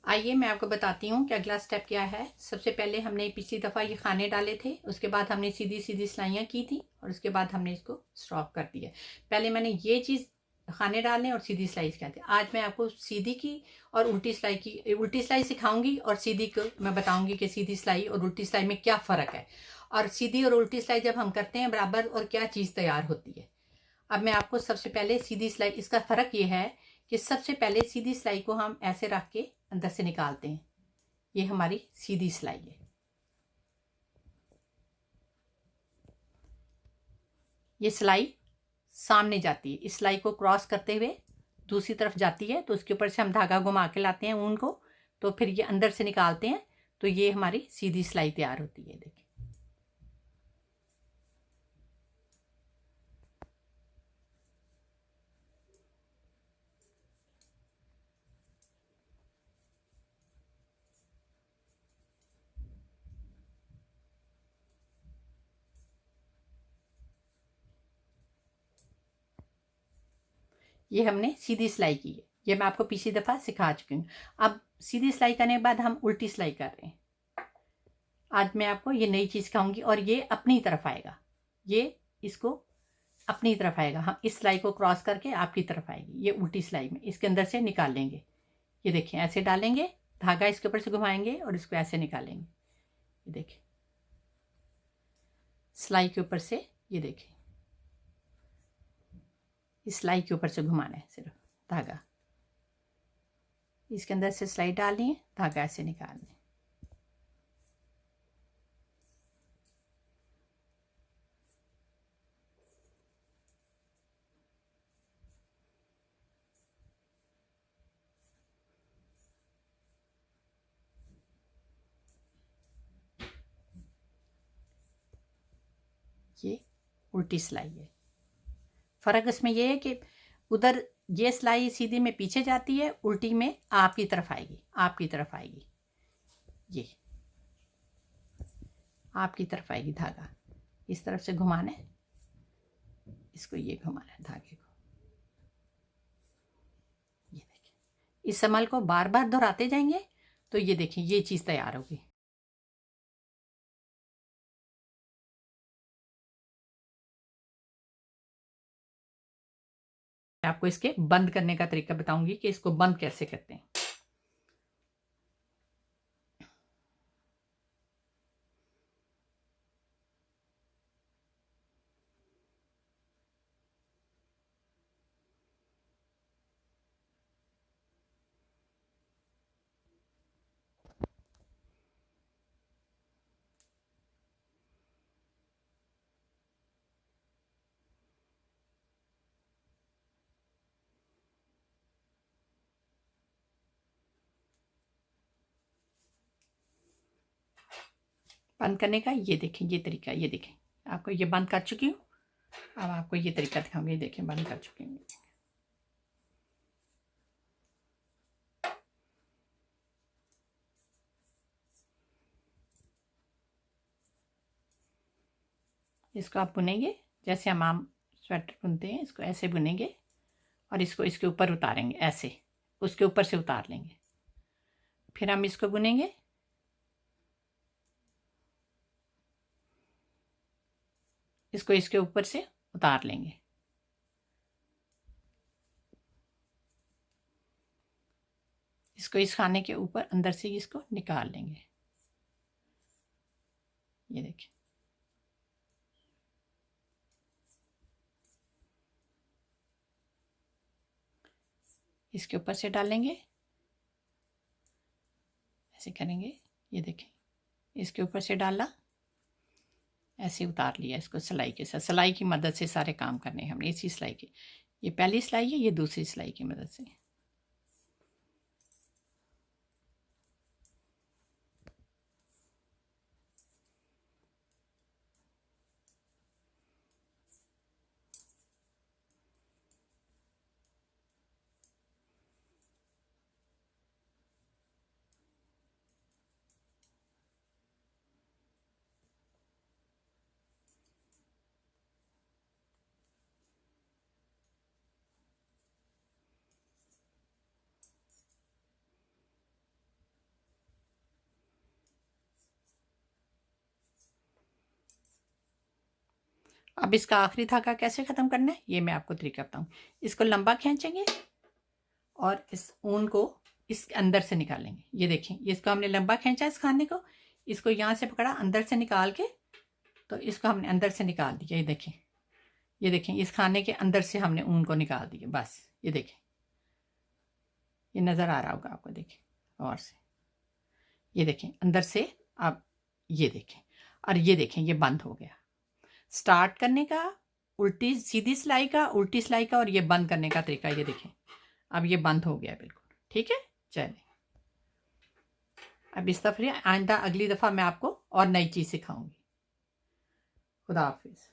आइए मैं आपको बताती हूँ कि अगला स्टेप क्या है। सबसे पहले हमने पिछली दफ़ा ये खाने डाले थे, उसके बाद हमने सीधी सीधी सिलाइयाँ की थी और उसके बाद हमने इसको स्टॉप कर दिया। पहले मैंने ये चीज़ खाने डालने और सीधी सिलाई सिखाई थी। आज मैं आपको सीधी की और उल्टी सिलाई सिखाऊंगी और सीधी को मैं बताऊंगी कि सीधी सिलाई और उल्टी सिलाई में क्या फ़र्क है, और सीधी और उल्टी सिलाई जब हम करते हैं बराबर और क्या चीज़ तैयार होती है। अब मैं आपको सबसे पहले सीधी सिलाई, इसका फ़र्क ये है कि सबसे पहले सीधी सिलाई को हम ऐसे रख के अंदर से निकालते हैं। ये हमारी सीधी सिलाई है। ये सिलाई सामने जाती है, इस सिलाई को क्रॉस करते हुए दूसरी तरफ जाती है, तो उसके ऊपर से हम धागा घुमा के लाते हैं ऊन को, तो फिर ये अंदर से निकालते हैं, तो ये हमारी सीधी सिलाई तैयार होती है। देखिए ये हमने सीधी सिलाई की है, ये मैं आपको पिछली दफ़ा सिखा चुकी हूँ। अब सीधी सिलाई करने के बाद हम उल्टी सिलाई कर रहे हैं। आज मैं आपको ये नई चीज़ सिखाऊंगी और ये अपनी तरफ आएगा, ये इसको अपनी तरफ आएगा। हम इस सिलाई को क्रॉस करके आपकी तरफ आएगी, ये उल्टी सिलाई में इसके अंदर से निकाल लेंगे। ये देखिए ऐसे डालेंगे, धागा इसके ऊपर से घुमाएंगे और इसको ऐसे निकालेंगे। ये देखिए सिलाई के ऊपर से, ये देखिए इस सिलाई के ऊपर से घुमाना है सिर्फ धागा, इसके अंदर से सिलाई डालनी है, धागा ऐसे निकालना है। ये उल्टी सिलाई है। फ़र्क इसमें ये है कि उधर ये सिलाई सीधी में पीछे जाती है, उल्टी में आपकी तरफ आएगी, आपकी तरफ आएगी, ये आपकी तरफ आएगी। धागा इस तरफ से घुमाना है, इसको ये घुमाना है धागे को। ये देखिए इस अमल को बार बार दोहराते जाएंगे तो ये देखिए ये चीज़ तैयार होगी। मैं आपको इसके बंद करने का तरीका बताऊंगी कि इसको बंद कैसे करते हैं। बंद करने का ये देखें, ये तरीका, ये देखें आपको ये बंद कर चुकी हूँ। अब आपको ये तरीका दिखाऊंगी, देखें बंद कर चुकी हूँ। इसको आप बुनेंगे जैसे हम आम स्वेटर बुनते हैं, इसको ऐसे बुनेंगे और इसको इसके ऊपर उतारेंगे, ऐसे उसके ऊपर से उतार लेंगे, फिर हम इसको बुनेंगे, इसको इसके ऊपर से उतार लेंगे, इसको इस खाने के ऊपर अंदर से इसको निकाल लेंगे। ये देखिए इसके ऊपर से डालेंगे, ऐसे करेंगे। ये देखें इसके ऊपर से डाला, ऐसे उतार लिया इसको सिलाई के साथ। सिलाई की मदद से सारे काम करने हैं हमने, इसी सिलाई की। ये पहली सिलाई है, ये दूसरी सिलाई की मदद से। अब इसका आखिरी धागा कैसे ख़त्म करना है ये मैं आपको तरीका बताऊँ। इसको लंबा खींचेंगे और इस ऊन को इसके अंदर से निकालेंगे। ये देखें, इसको हमने लंबा खींचा इस खाने को, इसको यहाँ से पकड़ा, अंदर से निकाल के, तो इसको हमने अंदर से निकाल दिया। ये देखें इस खाने के अंदर से हमने ऊन को निकाल दिया। बस ये देखें, ये नज़र आ रहा होगा आपको, देखें और से, ये देखें अंदर से। अब ये देखें, और ये देखें ये बंद हो गया। स्टार्ट करने का उल्टी सीधी सिलाई का, उल्टी सिलाई का, और ये बंद करने का तरीका ये देखें। अब ये बंद हो गया बिल्कुल, ठीक है। चलें, अब इस दफ़ा आइंदा अगली दफ़ा मैं आपको और नई चीज़ सिखाऊंगी। खुदा हाफिज़।